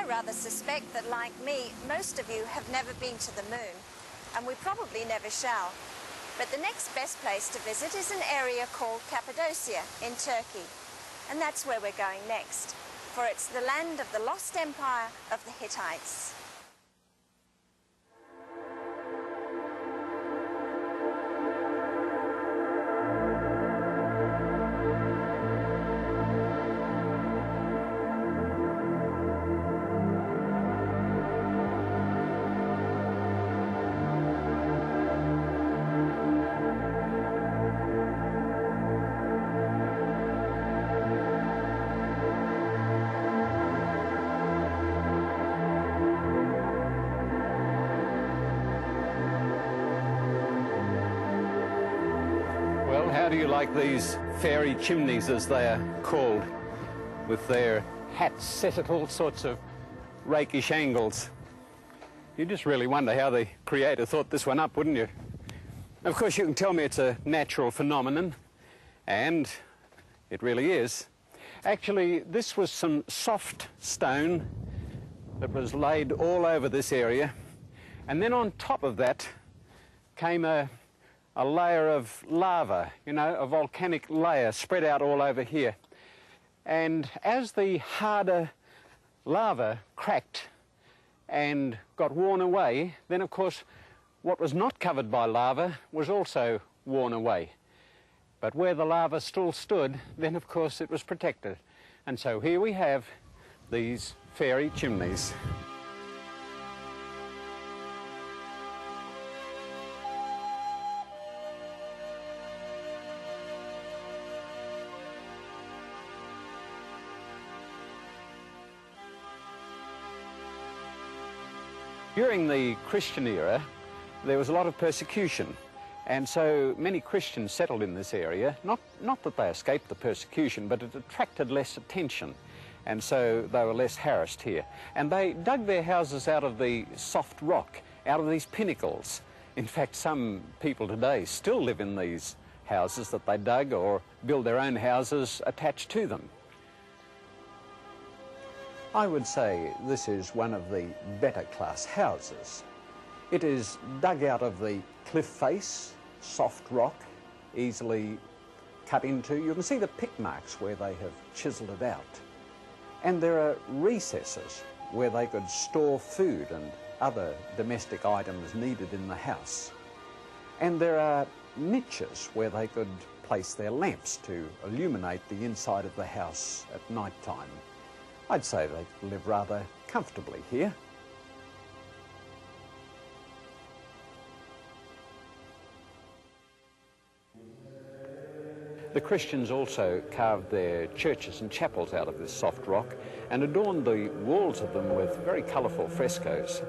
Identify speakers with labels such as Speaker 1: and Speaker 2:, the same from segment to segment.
Speaker 1: I rather suspect that, like me, most of you have never been to the moon, and we probably never shall. But the next best place to visit is an area called Cappadocia in Turkey, and that's where we're going next, for it's the land of the lost empire of the Hittites.
Speaker 2: Well, how do you like these fairy chimneys, as they are called, with their hats set at all sorts of rakish angles? You just really wonder how the creator thought this one up, wouldn't you? Of course, you can tell me it's a natural phenomenon, and it really is. Actually, this was some soft stone that was laid all over this area, and then on top of that came a layer of lava, you know, a volcanic layer spread out all over here. And as the harder lava cracked and got worn away, then of course what was not covered by lava was also worn away. But where the lava still stood, then of course it was protected. And so here we have these fairy chimneys. During the Christian era, there was a lot of persecution, and so many Christians settled in this area. Not that they escaped the persecution, but it attracted less attention, and so they were less harassed here. And they dug their houses out of the soft rock, out of these pinnacles. In fact, some people today still live in these houses that they dug, or build their own houses attached to them. I would say this is one of the better class houses. It is dug out of the cliff face, soft rock, easily cut into. You can see the pick marks where they have chiselled it out. And there are recesses where they could store food and other domestic items needed in the house. And there are niches where they could place their lamps to illuminate the inside of the house at night time. I'd say they live rather comfortably here. The Christians also carved their churches and chapels out of this soft rock and adorned the walls of them with very colourful frescoes.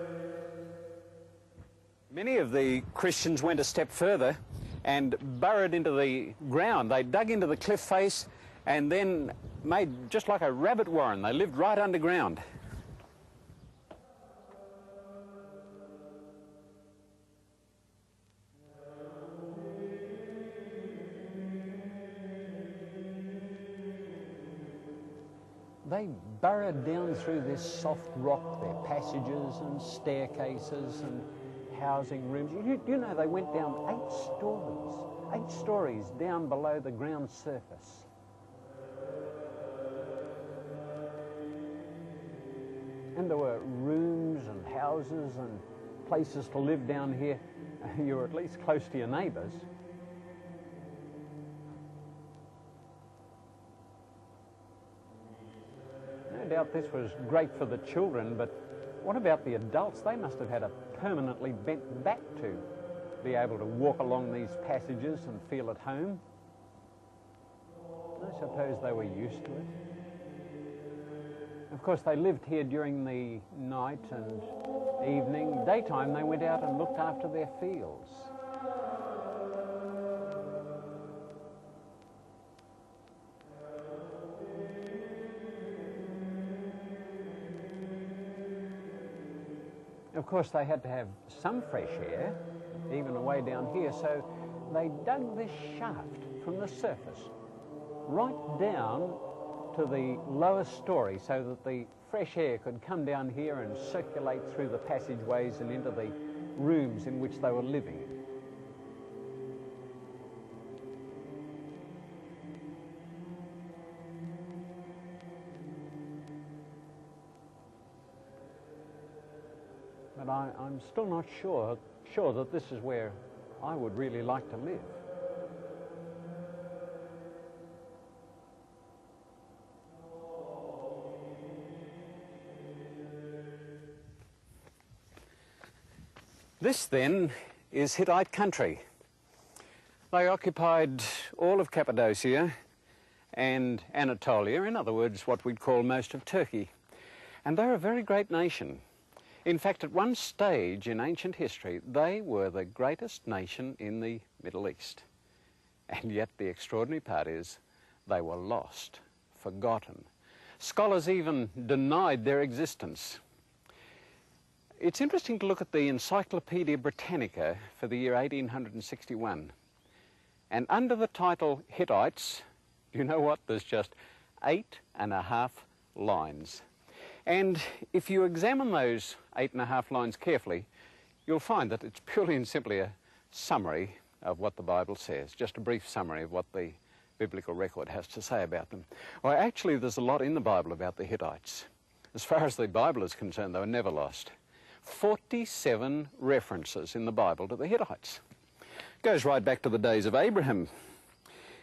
Speaker 2: Many of the Christians went a step further and burrowed into the ground. They dug into the cliff face and then made just like a rabbit warren. They lived right underground. They burrowed down through this soft rock, their passages and staircases and housing rooms. You know, they went down 8 stories down below the ground surface. And there were rooms and houses and places to live down here. You were at least close to your neighbours. No doubt this was great for the children, but what about the adults? They must have had a permanently bent back to be able to walk along these passages and feel at home. I suppose they were used to it. Of course, they lived here during the night and evening. Daytime, they went out and looked after their fields. Of course, they had to have some fresh air, even away down here, so they dug this shaft from the surface right down to the lowest story so that the fresh air could come down here and circulate through the passageways and into the rooms in which they were living. But I'm still not sure that this is where I would really like to live. This then is Hittite country. They occupied all of Cappadocia and Anatolia, in other words, what we'd call most of Turkey. And they're a very great nation. In fact, at one stage in ancient history, they were the greatest nation in the Middle East. And yet the extraordinary part is they were lost, forgotten. Scholars even denied their existence. It's interesting to look at the Encyclopedia Britannica for the year 1861. And under the title Hittites, you know what? There's just 8.5 lines. And if you examine those 8.5 lines carefully, you'll find that it's purely and simply a summary of what the Bible says, just a brief summary of what the biblical record has to say about them. Well, actually, there's a lot in the Bible about the Hittites. As far as the Bible is concerned, they were never lost. 47 references in the Bible to the Hittites. Goes right back to the days of Abraham.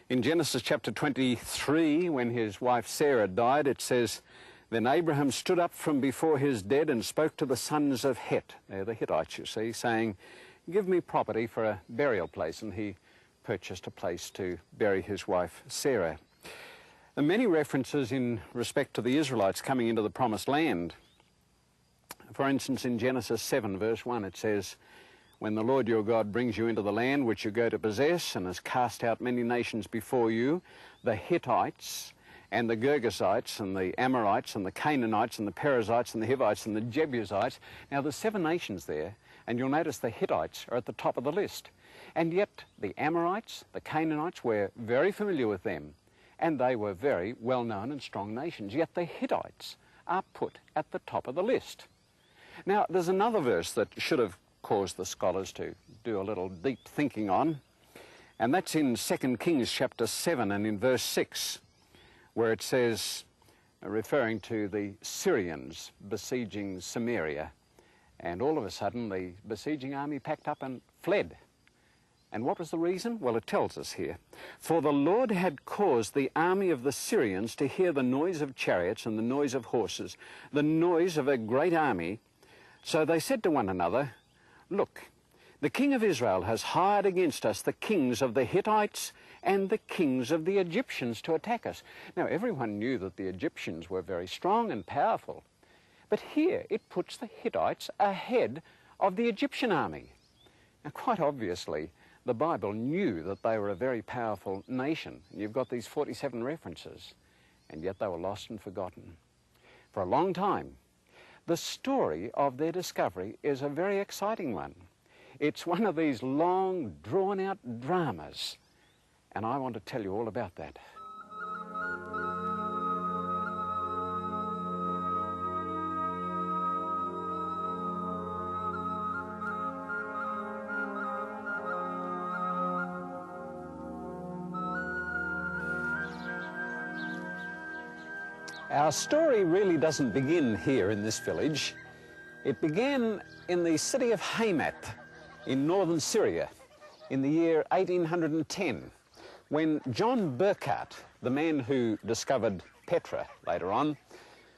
Speaker 2: In Genesis chapter 23, when his wife Sarah died, it says, "Then Abraham stood up from before his dead and spoke to the sons of Het," they're the Hittites, you see, saying, "Give me property for a burial place." And he purchased a place to bury his wife Sarah. There are many references in respect to the Israelites coming into the promised land. For instance, in Genesis 7, verse 1, it says, "When the Lord your God brings you into the land which you go to possess and has cast out many nations before you, the Hittites and the Girgashites and the Amorites and the Canaanites and the Perizzites and the Hivites and the Jebusites." Now, there's 7 nations there, and you'll notice the Hittites are at the top of the list. And yet the Amorites, the Canaanites, we're very familiar with them, and they were very well-known and strong nations. Yet the Hittites are put at the top of the list. Now, there's another verse that should have caused the scholars to do a little deep thinking on, and that's in 2 Kings chapter 7 and in verse 6, where it says, referring to the Syrians besieging Samaria, and all of a sudden the besieging army packed up and fled. And what was the reason? Well, it tells us here. "For the Lord had caused the army of the Syrians to hear the noise of chariots and the noise of horses, the noise of a great army. So they said to one another, 'Look, the king of Israel has hired against us the kings of the Hittites and the kings of the Egyptians to attack us.'" Now, everyone knew that the Egyptians were very strong and powerful. But here it puts the Hittites ahead of the Egyptian army. Now, quite obviously, the Bible knew that they were a very powerful nation. You've got these 47 references, and yet they were lost and forgotten. For a long time, the story of their discovery is a very exciting one. It's one of these long, drawn-out dramas, and I want to tell you all about that. Our story really doesn't begin here in this village. It began in the city of Hamath in northern Syria in the year 1810, when John Burckhardt, the man who discovered Petra later on,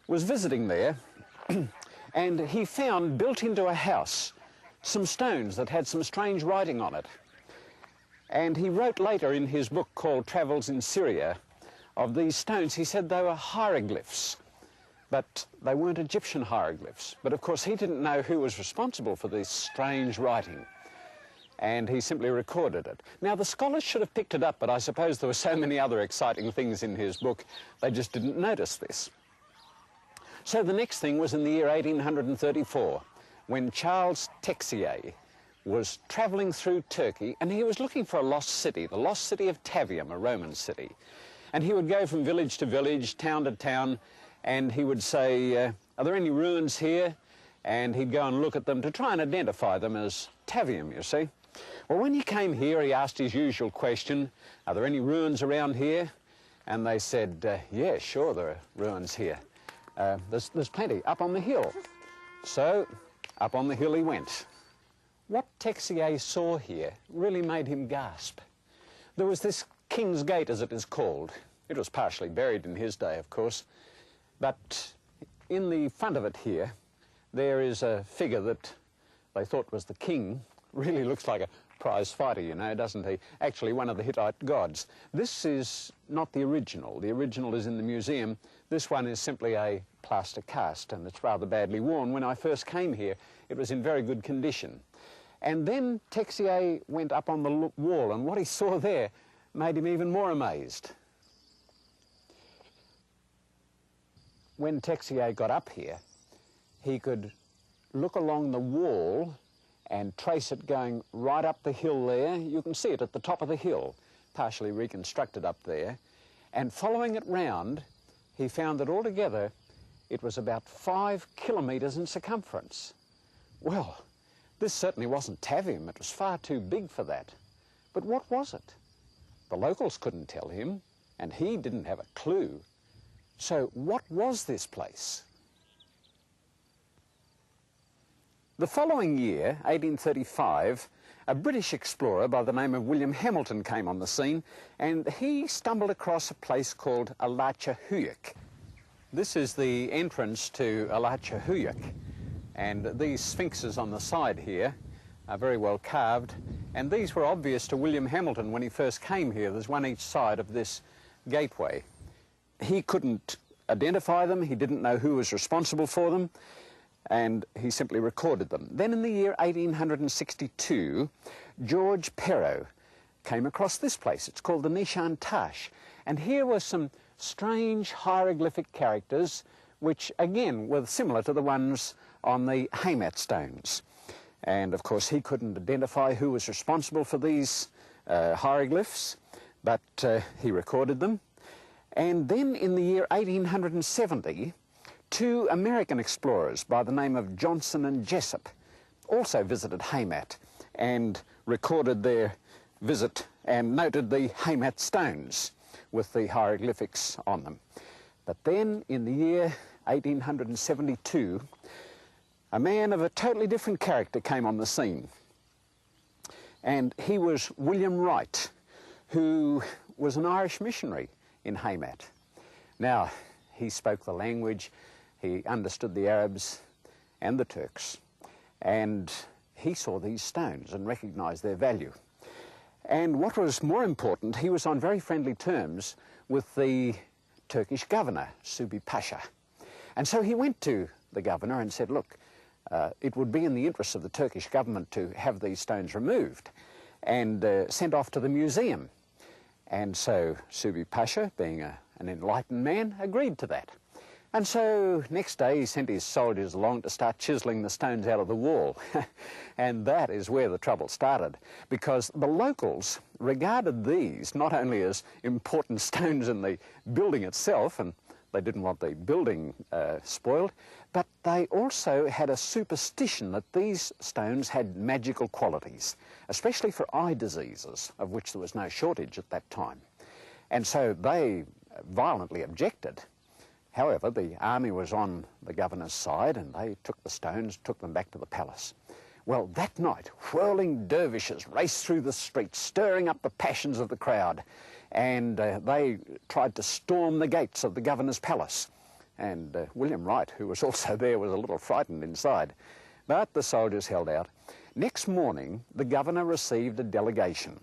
Speaker 2: was visiting there, and he found built into a house some stones that had some strange writing on it. And he wrote later in his book called Travels in Syria of these stones. He said they were hieroglyphs, but they weren't Egyptian hieroglyphs. But of course he didn't know who was responsible for this strange writing, and he simply recorded it. Now, the scholars should have picked it up, but I suppose there were so many other exciting things in his book, they just didn't notice this. So the next thing was in the year 1834, when Charles Texier was travelling through Turkey, and he was looking for a lost city, the lost city of Tavium, a Roman city. And he would go from village to village, town to town, and he would say, are there any ruins here? And he'd go and look at them to try and identify them as Tavium, you see. Well, when he came here, he asked his usual question, are there any ruins around here? And they said, yeah, sure, there are ruins here. There's plenty up on the hill. So up on the hill he went. What Texier saw here really made him gasp. There was this King's Gate, as it is called. It was partially buried in his day, of course. But in the front of it here, there is a figure that they thought was the king. Really looks like a prize fighter, you know, doesn't he? Actually, one of the Hittite gods. This is not the original. The original is in the museum. This one is simply a plaster cast, and it's rather badly worn. When I first came here, it was in very good condition. And then Texier went up on the wall, and what he saw there made him even more amazed. When Texier got up here, he could look along the wall and trace it going right up the hill there. You can see it at the top of the hill, partially reconstructed up there. And following it round, he found that altogether it was about 5 kilometres in circumference. Well, this certainly wasn't Tavium. It was far too big for that. But what was it? The locals couldn't tell him, and he didn't have a clue. So what was this place? The following year, 1835, a British explorer by the name of William Hamilton came on the scene, and he stumbled across a place called Alachahuyuk. This is the entrance to Alachahuyuk, and these sphinxes on the side here are very well carved, and these were obvious to William Hamilton when he first came here. There's one each side of this gateway. He couldn't identify them, he didn't know who was responsible for them, and he simply recorded them. Then in the year 1862, George Perrot came across this place. It's called the Nishan Tash, and here were some strange hieroglyphic characters which again were similar to the ones on the Haymat stones. And of course he couldn't identify who was responsible for these hieroglyphs, but he recorded them. And then in the year 1870, two American explorers by the name of Johnson and Jessup also visited Haymat and recorded their visit and noted the Haymat stones with the hieroglyphics on them. But then in the year 1872, a man of a totally different character came on the scene. And he was William Wright, who was an Irish missionary in Haymat. Now, he spoke the language, he understood the Arabs and the Turks, and he saw these stones and recognized their value. And what was more important, he was on very friendly terms with the Turkish governor, Subi Pasha. And so he went to the governor and said, look, it would be in the interest of the Turkish government to have these stones removed and sent off to the museum. And so Subi Pasha, being an enlightened man, agreed to that. And so next day he sent his soldiers along to start chiseling the stones out of the wall. And that is where the trouble started, because the locals regarded these not only as important stones in the building itself, and they didn't want the building spoiled, but they also had a superstition that these stones had magical qualities, especially for eye diseases, of which there was no shortage at that time. And so they violently objected. However, the army was on the governor's side, and they took the stones, took them back to the palace. Well, that night, whirling dervishes raced through the streets, stirring up the passions of the crowd, and they tried to storm the gates of the governor's palace. And William Wright, who was also there, was a little frightened inside. But the soldiers held out. Next morning, the governor received a delegation.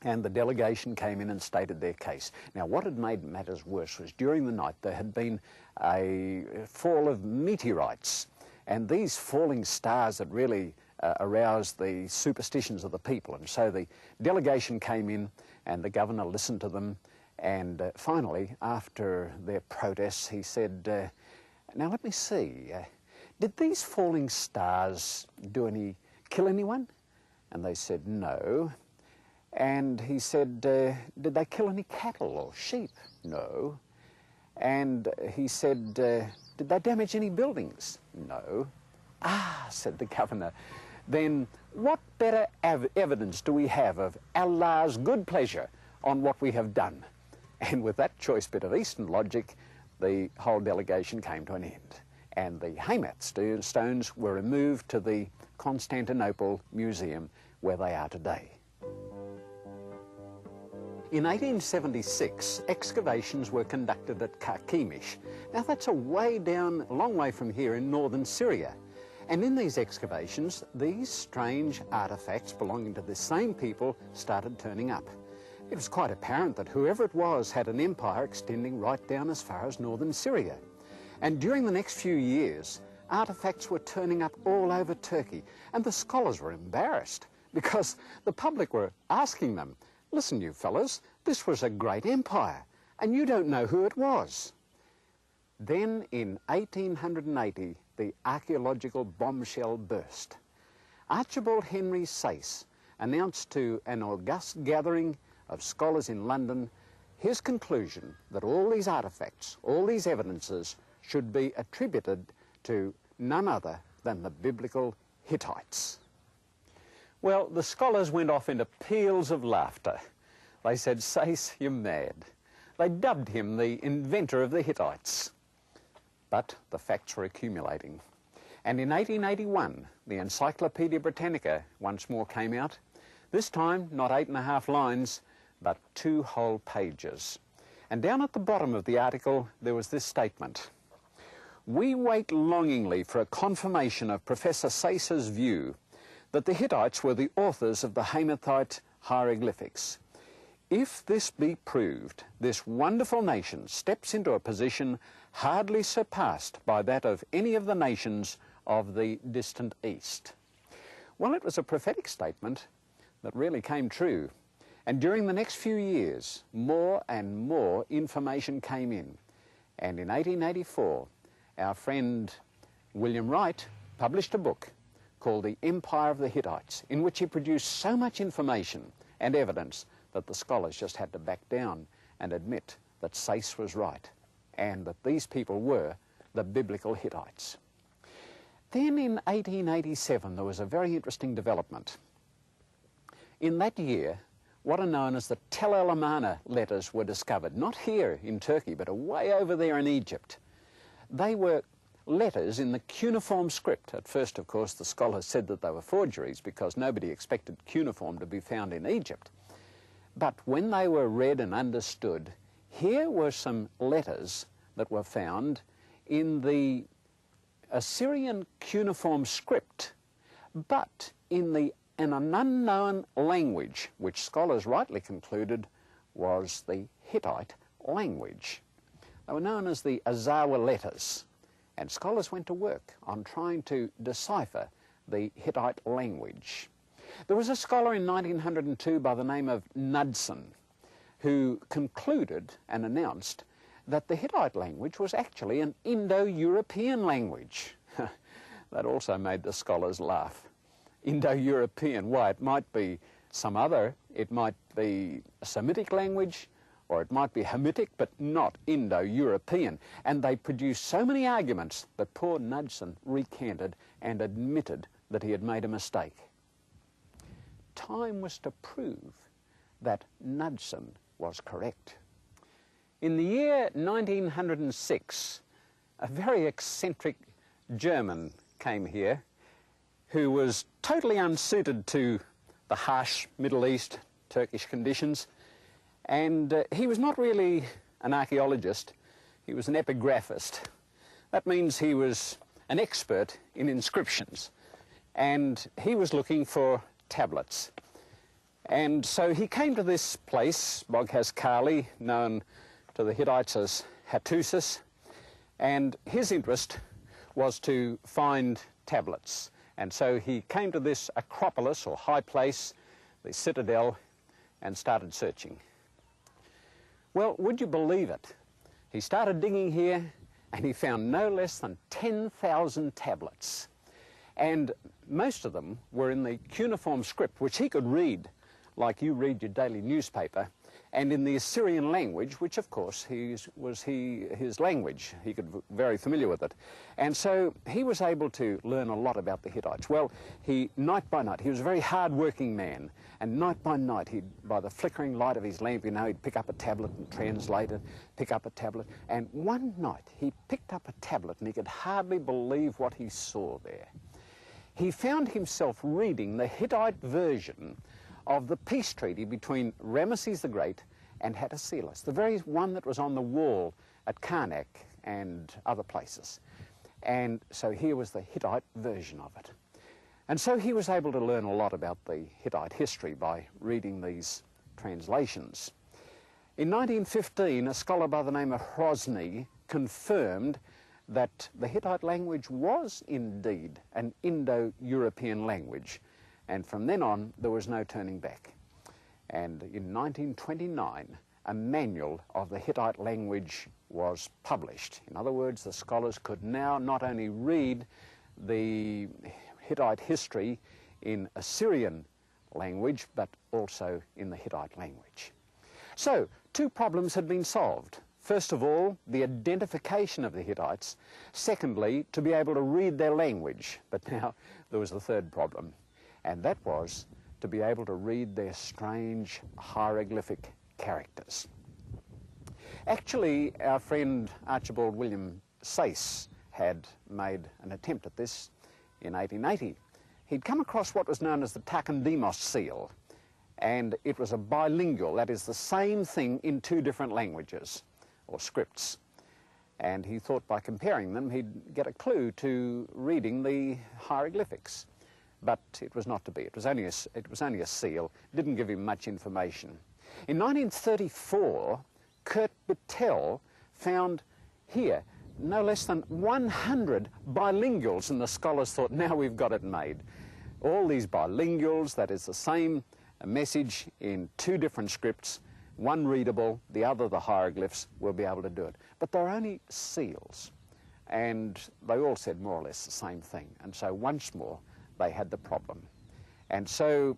Speaker 2: And the delegation came in and stated their case. Now, what had made matters worse was during the night there had been a fall of meteorites, and these falling stars had really aroused the superstitions of the people. And so the delegation came in, and the governor listened to them, and finally, after their protests, he said, now let me see, did these falling stars kill anyone? And they said, no. And he said, did they kill any cattle or sheep? No. And he said, Did they damage any buildings? No. Ah, said the governor, then what better evidence do we have of Allah's good pleasure on what we have done? And with that choice bit of Eastern logic, the whole delegation came to an end. And the Haymat stones were removed to the Constantinople Museum, where they are today. In 1876, excavations were conducted at Karkemish. Now that's a way down, a long way from here in northern Syria. And in these excavations, these strange artifacts belonging to the same people started turning up. It was quite apparent that whoever it was had an empire extending right down as far as northern Syria. And during the next few years, artifacts were turning up all over Turkey, and the scholars were embarrassed because the public were asking them, listen, you fellas, this was a great empire, and you don't know who it was. Then in 1880, the archaeological bombshell burst. Archibald Henry Sayce announced to an august gathering of scholars in London his conclusion that all these artifacts, all these evidences, should be attributed to none other than the biblical Hittites. Well, the scholars went off into peals of laughter. They said, Sayce, you're mad. They dubbed him the inventor of the Hittites. But the facts were accumulating. And in 1881, the Encyclopedia Britannica once more came out. This time, not 8.5 lines, but 2 whole pages. And down at the bottom of the article, there was this statement. We wait longingly for a confirmation of Professor Sayce's view that the Hittites were the authors of the Hamathite hieroglyphics. If this be proved, this wonderful nation steps into a position hardly surpassed by that of any of the nations of the distant East. Well, it was a prophetic statement that really came true. And during the next few years, more and more information came in. And in 1884, our friend William Wright published a book called The Empire of the Hittites, in which he produced so much information and evidence that the scholars just had to back down and admit that Sayce was right and that these people were the biblical Hittites. Then in 1887, there was a very interesting development. In that year, what are known as the Tel El Amarna letters were discovered, not here in Turkey, but away over there in Egypt. They were letters in the cuneiform script. At first, of course, the scholars said that they were forgeries because nobody expected cuneiform to be found in Egypt. But when they were read and understood, here were some letters that were found in the Assyrian cuneiform script, but in an unknown language, which scholars rightly concluded was the Hittite language. They were known as the Azawa letters, and scholars went to work on trying to decipher the Hittite language. There was a scholar in 1902 by the name of Knudsen who concluded and announced that the Hittite language was actually an Indo-European language. That also made the scholars laugh. Indo-European, why? It might be some other, it might be a Semitic language, or it might be Hamitic, but not Indo-European. And they produced so many arguments that poor Knudsen recanted and admitted that he had made a mistake. Time was to prove that Knudsen was correct. In the year 1906, a very eccentric German came here who was totally unsuited to the harsh Middle East, Turkish conditions, and he was not really an archaeologist, he was an epigraphist. That means he was an expert in inscriptions, and he was looking for tablets. And so he came to this place, Boghaz-Kali, known to the Hittites as Hattusis, and his interest was to find tablets. And so he came to this acropolis, or high place, the citadel, and started searching. Well, would you believe it? He started digging here, and he found no less than 10,000 tablets. And most of them were in the cuneiform script, which he could read like you read your daily newspaper. and in the Assyrian language, which of course was his language. He could be very familiar with it. And so he was able to learn a lot about the Hittites. Well, night by night, he was a very hard-working man, and night by night, by the flickering light of his lamp, he'd pick up a tablet and translate it, pick up a tablet. And one night, he picked up a tablet, and he could hardly believe what he saw there. He found himself reading the Hittite version of the peace treaty between Ramesses the Great and Hattusilus, the very one that was on the wall at Karnak and other places. And so here was the Hittite version of it. And so he was able to learn a lot about the Hittite history by reading these translations. In 1915, a scholar by the name of Hrozny confirmed that the Hittite language was indeed an Indo-European language. And from then on, there was no turning back. And in 1929, a manual of the Hittite language was published. In other words, the scholars could now not only read the Hittite history in Assyrian language, but also in the Hittite language. So, two problems had been solved. First of all, the identification of the Hittites. Secondly, to be able to read their language. But now there was the third problem, and that was to be able to read their strange hieroglyphic characters. Actually, our friend Archibald William Sayce had made an attempt at this in 1880. He'd come across what was known as the Takendemos seal, and it was a bilingual, that is the same thing in two different languages or scripts. And he thought by comparing them he'd get a clue to reading the hieroglyphics. But it was not to be. It was only a seal. It didn't give him much information. In 1934, Kurt Battelle found here no less than 100 bilinguals, and the scholars thought, now we've got it made. All these bilinguals, that is the same message in two different scripts, one readable, the other the hieroglyphs, will be able to do it. But they're only seals, and they all said more or less the same thing. And so once more, they had the problem. And so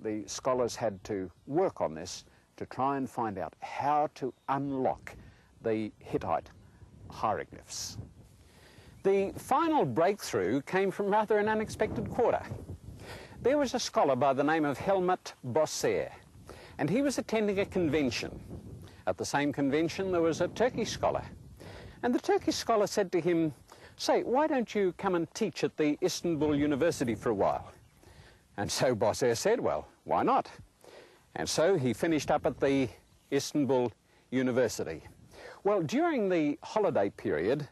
Speaker 2: the scholars had to work on this to try and find out how to unlock the Hittite hieroglyphs. The final breakthrough came from rather an unexpected quarter. There was a scholar by the name of Helmut Bosser, and he was attending a convention. At the same convention, there was a Turkish scholar. And the Turkish scholar said to him, "Say, why don't you come and teach at the Istanbul University for a while?" And so Bosser said, well, why not? And so he finished up at the Istanbul University. Well, during the holiday period,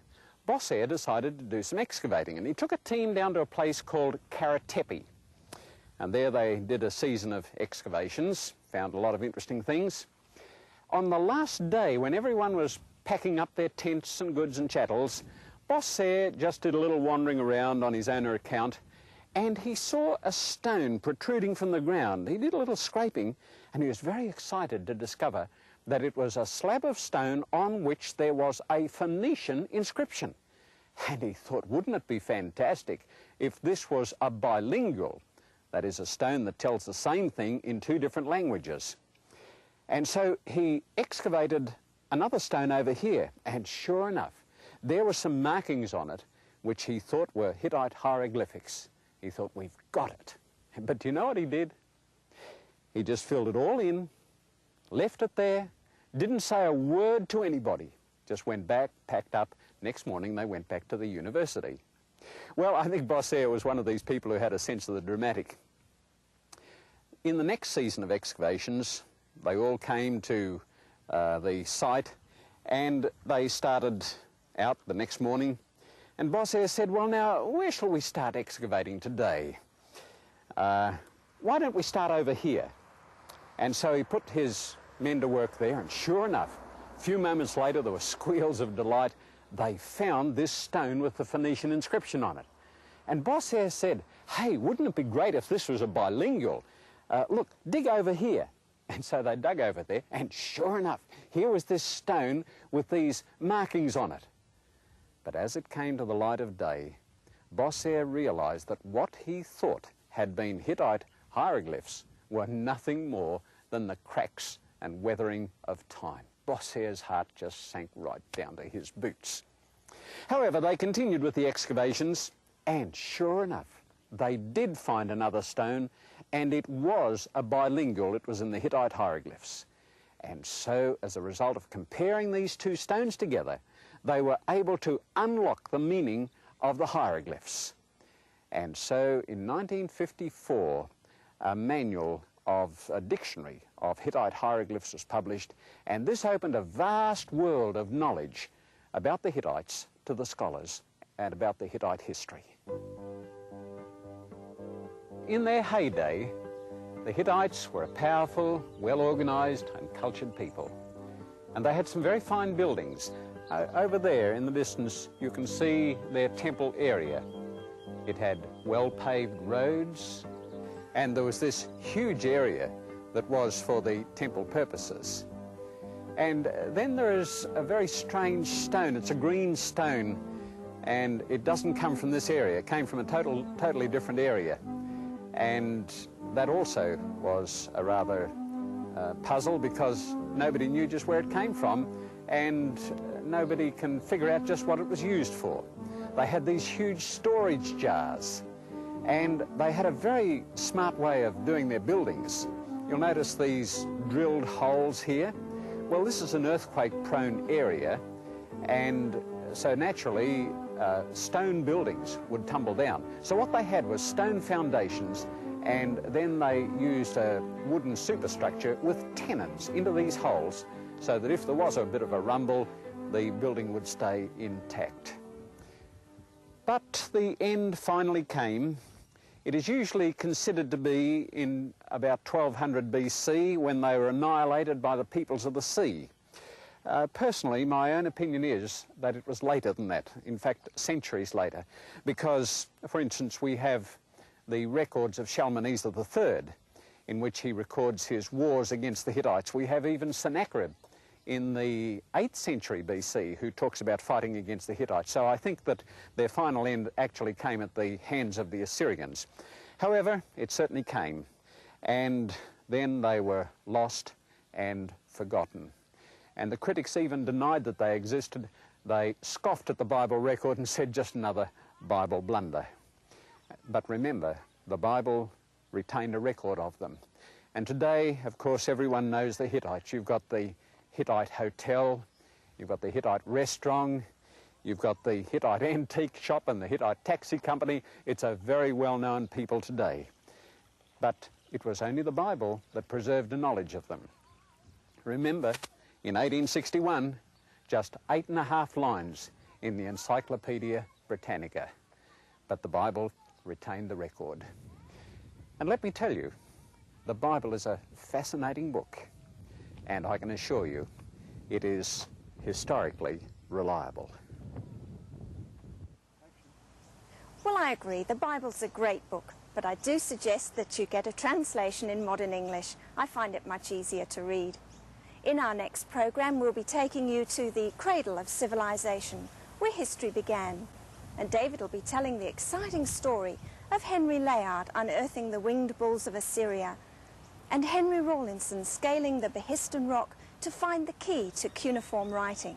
Speaker 2: Bosser decided to do some excavating, and he took a team down to a place called Karatepe. And there they did a season of excavations, found a lot of interesting things. On the last day, when everyone was packing up their tents and goods and chattels, Bosser just did a little wandering around on his own account, and he saw a stone protruding from the ground. He did a little scraping, and he was very excited to discover that it was a slab of stone on which there was a Phoenician inscription. And he thought, wouldn't it be fantastic if this was a bilingual, that is, a stone that tells the same thing in two different languages. And so he excavated another stone over here, and sure enough, there were some markings on it which he thought were Hittite hieroglyphics. He thought, we've got it. But do you know what he did? He just filled it all in, left it there, didn't say a word to anybody, just went back, packed up. Next morning they went back to the university. Well, I think Bosser was one of these people who had a sense of the dramatic. In the next season of excavations, they all came to the site, and they started out the next morning, and Bosser said, well, now, where shall we start excavating today? Why don't we start over here? And so he put his men to work there, and sure enough, a few moments later, there were squeals of delight. They found this stone with the Phoenician inscription on it. And Bosser said, hey, wouldn't it be great if this was a bilingual? Look, dig over here. And so they dug over there, and sure enough, here was this stone with these markings on it. But as it came to the light of day, Bosser realized that what he thought had been Hittite hieroglyphs were nothing more than the cracks and weathering of time. Boss Hare's heart just sank right down to his boots. However, they continued with the excavations, and sure enough, they did find another stone, and it was a bilingual. It was in the Hittite hieroglyphs. And so, as a result of comparing these two stones together, they were able to unlock the meaning of the hieroglyphs. And so, in 1954, a manual of a dictionary of Hittite hieroglyphs was published, and this opened a vast world of knowledge about the Hittites to the scholars and about the Hittite history. In their heyday, the Hittites were a powerful, well-organized and cultured people. And they had some very fine buildings. Over there in the distance, you can see their temple area. It had well-paved roads, and there was this huge area that was for the temple purposes. And then there is a very strange stone. It's a green stone, and it doesn't come from this area. It came from a totally different area. And that also was a rather puzzle, because nobody knew just where it came from, and nobody can figure out just what it was used for. They had these huge storage jars, and they had a very smart way of doing their buildings. You'll notice these drilled holes here. Well, this is an earthquake-prone area, and so naturally stone buildings would tumble down. So what they had was stone foundations, and then they used a wooden superstructure with tenons into these holes, so that if there was a bit of a rumble, the building would stay intact. But the end finally came. It is usually considered to be in about 1200 BC, when they were annihilated by the peoples of the sea. Personally, my own opinion is that it was later than that, in fact, centuries later, because, for instance, we have the records of Shalmaneser III, in which he records his wars against the Hittites. We have even Sennacherib in the 8th century BC, who talks about fighting against the Hittites. So I think that their final end actually came at the hands of the Assyrians. However, it certainly came, and then they were lost and forgotten. And the critics even denied that they existed. They scoffed at the Bible record and said, just another Bible blunder. But remember, the Bible retained a record of them. And today, of course, everyone knows the Hittites. You've got the Hittite hotel, you've got the Hittite restaurant, you've got the Hittite antique shop and the Hittite taxi company. It's a very well-known people today. But it was only the Bible that preserved a knowledge of them. Remember, in 1861, just 8.5 lines in the Encyclopedia Britannica. But the Bible retained the record. And let me tell you, the Bible is a fascinating book. And I can assure you, it is historically reliable.
Speaker 1: Well, I agree. The Bible's a great book, but I do suggest that you get a translation in modern English. I find it much easier to read. In our next program, we'll be taking you to the cradle of civilization, where history began. And David will be telling the exciting story of Henry Layard unearthing the winged bulls of Assyria, and Henry Rawlinson scaling the Behiston Rock to find the key to cuneiform writing.